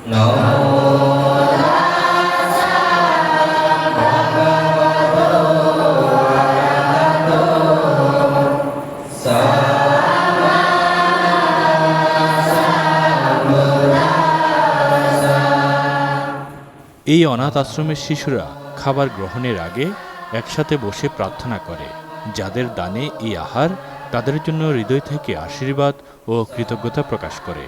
এই অনাথ আশ্রমের শিশুরা খাবার গ্রহণের আগে একসাথে বসে প্রার্থনা করে। যাদের দানে এই আহার, তাদের জন্য হৃদয় থেকে আশীর্বাদ ও কৃতজ্ঞতা প্রকাশ করে।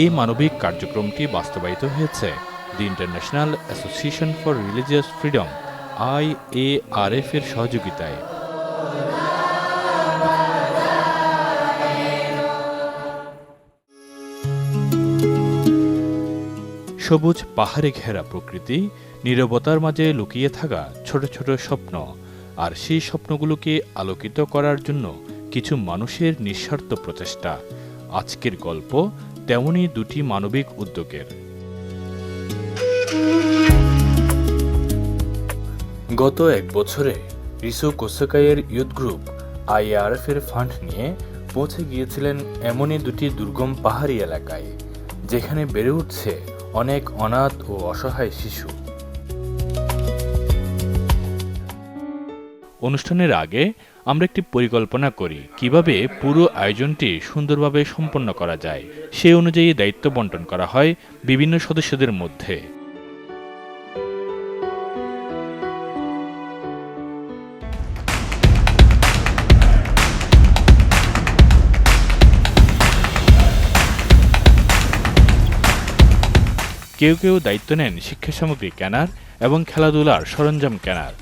এই মানবিক কার্যক্রমটি বাস্তবায়িত হয়েছে the international association for religious freedom IARF এর সহযোগিতায়। সবুজ পাহাড়ে ঘেরা প্রকৃতি, নীরবতার মাঝে লুকিয়ে থাকা ছোট ছোট স্বপ্ন, আর সেই স্বপ্নগুলোকে আলোকিত করার জন্য কিছু মানুষের নিঃস্বার্থ প্রচেষ্টা। আজকের গল্প তেমনই দুটি মানবিক উদ্যোগের। গত এক বছরে রিসু কোসোকাইয়ের ইয়ুথ গ্রুপ IARF এর ফান্ড নিয়ে পৌঁছে গিয়েছিলেন এমনই দুটি দুর্গম পাহাড়ি এলাকায়, যেখানে বেড়ে উঠছে অনেক অনাথ ও অসহায় শিশু। অনুষ্ঠানের আগে আমরা একটি পরিকল্পনা করি কিভাবে পুরো আয়োজনটি সুন্দরভাবে সম্পন্ন করা যায়। সেই অনুযায়ী দায়িত্ব বণ্টন করা হয় বিভিন্ন সদস্যদের মধ্যে। কেউ কেউ দায়িত্ব নেন শিক্ষা সামগ্রী কেনার এবং খেলাধুলার সরঞ্জাম কেনার।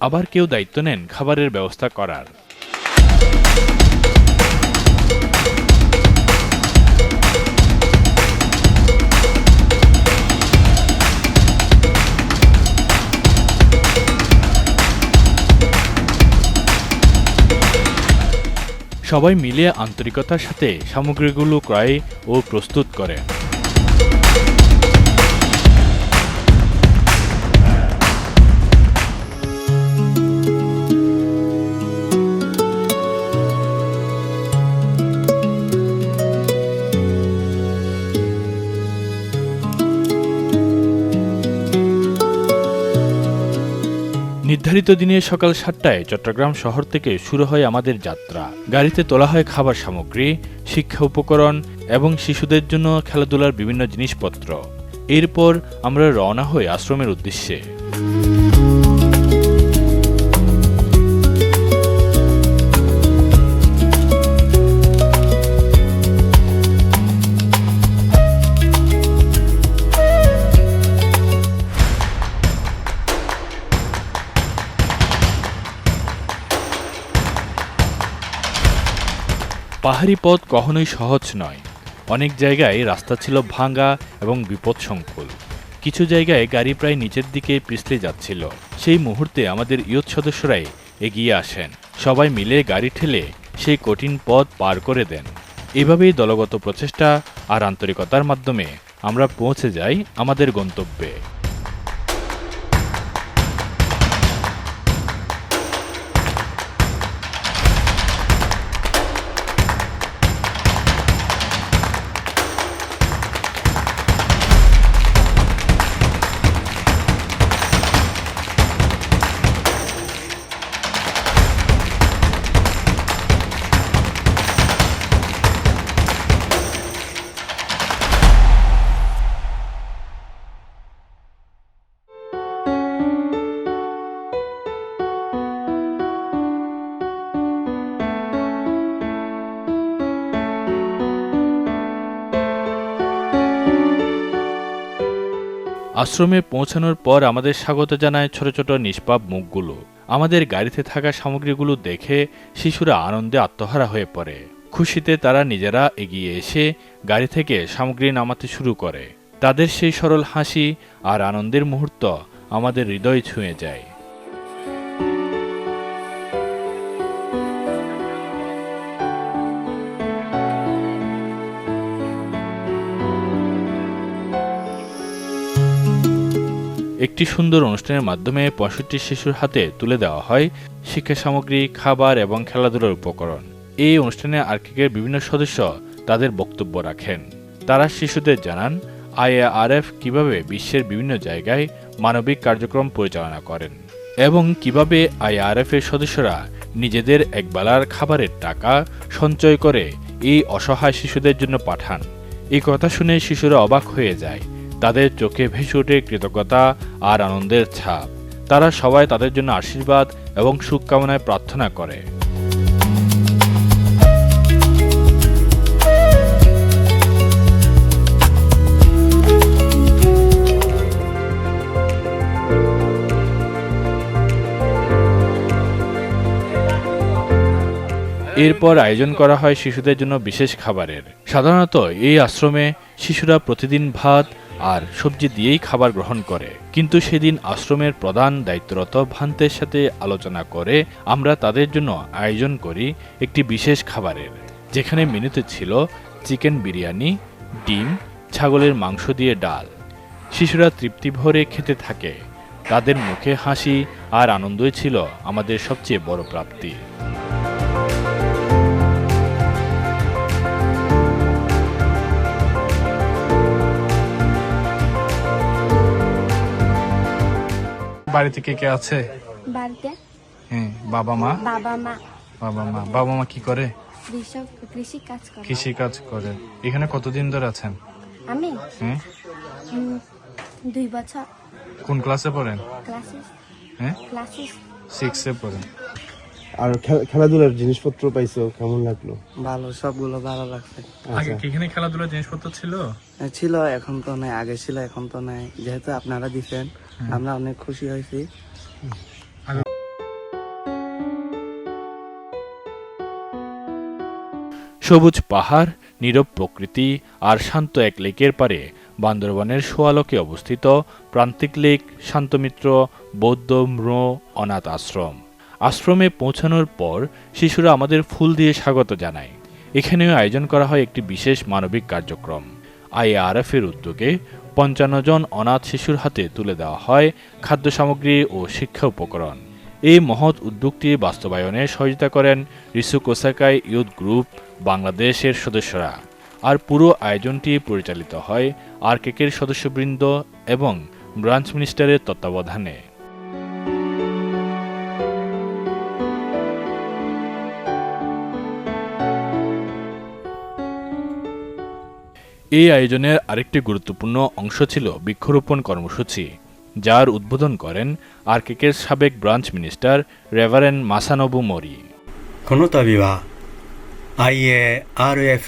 আবার কেউ দায়িত্ব নেন খাবারের ব্যবস্থা করার। সবাই মিলে আন্তরিকতার সাথে সামগ্রীগুলো ক্রয় ও প্রস্তুত করে। নির্ধারিত দিনে সকাল 7টায় চট্টগ্রাম শহর থেকে শুরু হয় আমাদের যাত্রা। গাড়িতে তোলা হয় খাবার সামগ্রী, শিক্ষা উপকরণ এবং শিশুদের জন্য খেলাধুলার বিভিন্ন জিনিসপত্র। এরপর আমরা রওনা হই আশ্রমের উদ্দেশ্যে। পাহাড়ি পথ কখনোই সহজ নয়। অনেক জায়গায় রাস্তা ছিল ভাঙা এবং বিপদসংকুল। কিছু জায়গায় গাড়ি প্রায় নিচের দিকে পিছলে যাচ্ছিল। সেই মুহূর্তে আমাদের ইয়ুথ সদস্যরাই এগিয়ে আসেন। সবাই মিলে গাড়ি ঠেলে সেই কঠিন পথ পার করে দেন। এভাবেই দলগত প্রচেষ্টা আর আন্তরিকতার মাধ্যমে আমরা পৌঁছে যাই আমাদের গন্তব্যে। আশ্রমে পৌঁছানোর পর আমাদের স্বাগত জানায় ছোট ছোট নিষ্পাপ মুখগুলো। আমাদের গাড়িতে থাকা সামগ্রীগুলো দেখে শিশুরা আনন্দে আত্মহারা হয়ে পড়ে। খুশিতে তারা নিজেরা এগিয়ে এসে গাড়ি থেকে সামগ্রী নামাতে শুরু করে। তাদের সেই সরল হাসি আর আনন্দের মুহূর্ত আমাদের হৃদয় ছুঁয়ে যায়। একটি সুন্দর অনুষ্ঠানের মাধ্যমে ৬৫ শিশুর হাতে তুলে দেওয়া হয় শিক্ষা সামগ্রী, খাবার এবং খেলাধুলার উপকরণ। এই অনুষ্ঠানে আরকেকের বিভিন্ন সদস্য তাদের বক্তব্য রাখেন। তারা শিশুদের জানান IARF কিভাবে বিশ্বের বিভিন্ন জায়গায় মানবিক কার্যক্রম পরিচালনা করেন এবং কিভাবে IARF এর সদস্যরা নিজেদের একবেলার খাবারের টাকা সঞ্চয় করে এই অসহায় শিশুদের জন্য পাঠান। এই কথা শুনে শিশুরা অবাক হয়ে যায়। তাদের চোখে ভেসে ওঠে কৃতজ্ঞতা আর আনন্দের ছাপ। তারা সবাই তাদের জন্য আশীর্বাদ এবং শুভকামনায় প্রার্থনা করে। এরপর আয়োজন করা হয় শিশুদের জন্য বিশেষ খাবারের। সাধারণত এই আশ্রমে শিশুরা প্রতিদিন ভাত আর সবজি দিয়েই খাবার গ্রহণ করে, কিন্তু সেদিন আশ্রমের প্রধান দায়িত্বরত ভান্তের সাথে আলোচনা করে আমরা তাদের জন্য আয়োজন করি একটি বিশেষ খাবারের, যেখানে মেনুতে ছিল চিকেন বিরিয়ানি, ডিম, ছাগলের মাংস দিয়ে ডাল। শিশুরা তৃপ্তি ভরে খেতে থাকে। তাদের মুখে হাসি আর আনন্দই ছিল আমাদের সবচেয়ে বড় প্রাপ্তি। বাড়িতে কে কে আছে? বাড়িতে হ্যাঁ, বাবা মা। বাবা মা কি করে? কৃষি কাজ করে। এখানে কতদিন ধরে আছেন? আমি হ্যাঁ, 2 বছর। কোন ক্লাসে পড়েন? হ্যাঁ, ক্লাস 6-এ পড়েন। আর খেলাধুলার জিনিসপত্র পাইছো, কেমন লাগলো? ভালো, সবগুলো ভালো লাগছে। আগে কি এখানে খেলাধুলার জিনিসপত্র ছিল? ছিল, এখন তো নাই। আগে ছিল, এখন তো নাই। যেহেতু আপনারা দিচ্ছেন, আমরা অনেক খুশি হয়েছি। সবুজ পাহাড়, নীরব প্রকৃতি আর শান্ত এক লেকের পারে বান্দরবানের সোয়ালকে অবস্থিত প্রান্তিক লেক শান্তমিত্র বৌদ্ধ ম্রো অনাথ আশ্রম। আশ্রমে পৌঁছানোর পর শিশুরা আমাদের ফুল দিয়ে স্বাগত জানায়। এখানেও আয়োজন করা হয় একটি বিশেষ মানবিক কার্যক্রম। IARF এর উদ্যোগে ৫৫ জন অনাথ শিশুর হাতে তুলে দেওয়া হয় খাদ্য সামগ্রী ও শিক্ষা উপকরণ। এই মহৎ উদ্যোগটি বাস্তবায়নে সহযোগিতা করেন রিসুক ওসাকাই ইউথ গ্রুপ বাংলাদেশের সদস্যরা। আর পুরো আয়োজনটি পরিচালিত হয় আরকেকের সদস্যবৃন্দ এবং ব্রাঞ্চ মিনিস্টারের তত্ত্বাবধানে। এই আয়োজনের আরেকটি গুরুত্বপূর্ণ অংশ ছিল বৃক্ষরোপণ কর্মসূচি, যার উদ্বোধন করেন আরকেকের সাবেক ব্রাঞ্চ মিনিস্টার রেভারেন্ড মাসানোবু মোরি। この度は IARF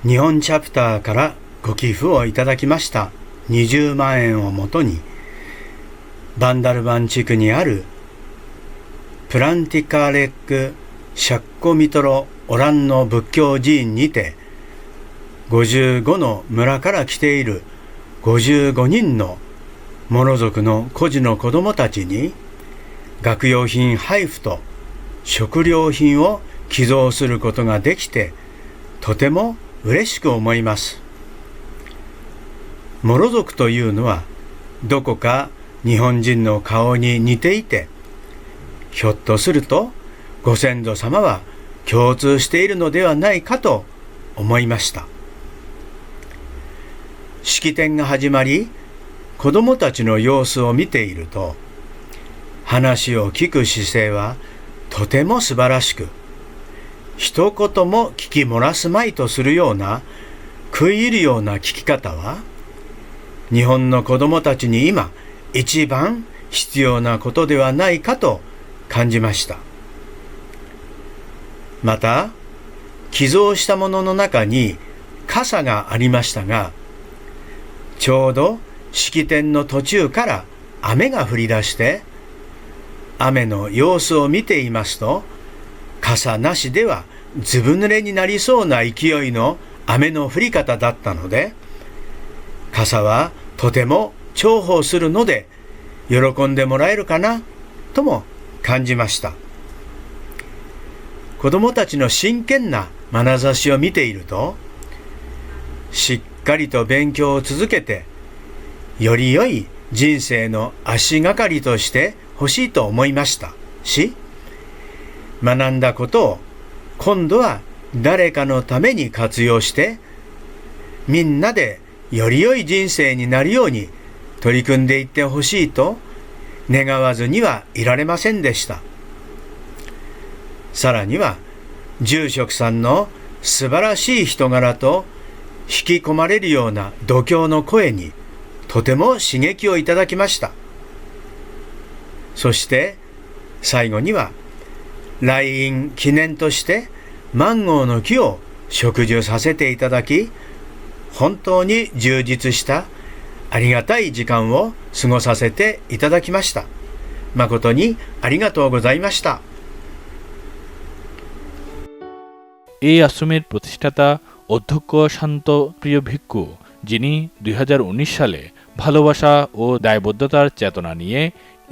日本チャプターからご寄付をいただきました20万円をもとにバンダルバン地区にあるプランティカレックシャッコミトロオランの仏教寺院にて55の村から来ている55人のモロ族の孤児の子どもたちに学用品配布と食料品を寄贈することができてとても嬉しく思います。モロ族というのはどこか日本人の顔に似ていて、ひょっとするとご先祖様は共通しているのではないかと思いました。式典が始まり、子どもたちの様子を見ていると、話を聞く姿勢はとても素晴らしく、一言も聞き漏らすまいとするような食い入るような聞き方は、日本の子どもたちに今一番必要なことではないかと感じました。また、寄贈したものの中に傘がありましたが、ちょうど式典の途中から雨が降り出して、雨の様子を見ていますと、傘なしではずぶ濡れになりそうな勢いの雨の降り方だったので、傘はとても重宝するので喜んでもらえるかなとも感じました。子どもたちの真剣な眼差しを見ていると、しっかりと勉強を続けて、より良い人生の足がかりとして欲しいと思いましたし、学んだことを今度は誰かのために活用して、みんなでより良い人生になるように取り組んでいってほしいと願わずにはいられませんでした。さらには、住職さんの素晴らしい人柄と引き込まれるような度胸の声にとても刺激をいただきました。そして最後には、来院記念としてマンゴーの木を植樹させていただき、本当に充実したありがたい時間を過ごさせていただきました。誠にありがとうございました。এই আশ্রমের প্রতিষ্ঠাতা অধ্যক্ষ শান্তপ্রিয় ভিক্ষু, যিনি 2019 সালে ভালোবাসা ও দায়বদ্ধতার চেতনা নিয়ে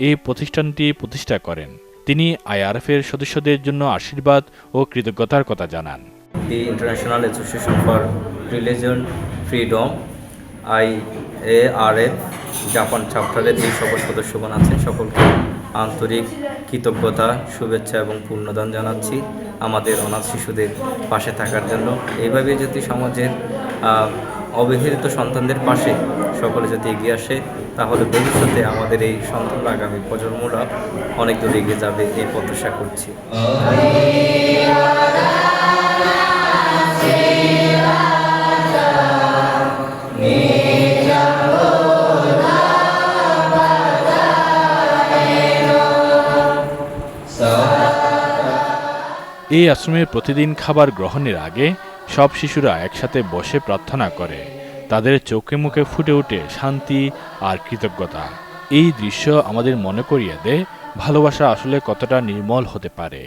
এই প্রতিষ্ঠানটি প্রতিষ্ঠা করেন, তিনি আইআরএফের সদস্যদের জন্য আশীর্বাদ ও কৃতজ্ঞতার কথা জানান। The international association for religion freedom IARF Japan চ্যাপ্টারের এই সকল সদস্যগণ আছেন, সকলকে আন্তরিক কৃতজ্ঞতা, শুভেচ্ছা এবং পুণ্যদান জানাচ্ছি আমাদের অনাথ শিশুদের পাশে থাকার জন্য। এইভাবে যদি সমাজের অবহেলিত সন্তানদের পাশে সকলে যদি এগিয়ে আসে, তাহলে ভবিষ্যতে আমাদের এই সন্তান আগামী প্রজন্মরা অনেক দূর এগিয়ে যাবে, এই প্রত্যাশা করছি। এই আশ্রমে প্রতিদিন খাবার গ্রহণের আগে সব শিশুরা একসাথে বসে প্রার্থনা করে, তাদের চোখে মুখে ফুটে ওঠে শান্তি আর কৃতজ্ঞতা। এই দৃশ্য আমাদের মনে করিয়ে দেয় ভালোবাসা আসলে কতটা নির্মল হতে পারে।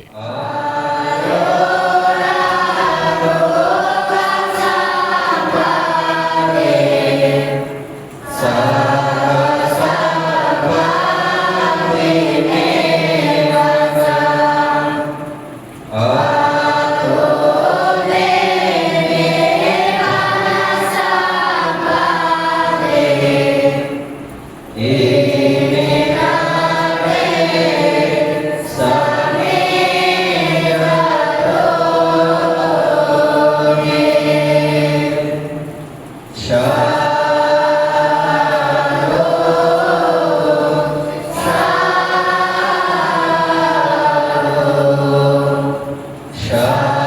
Shalom.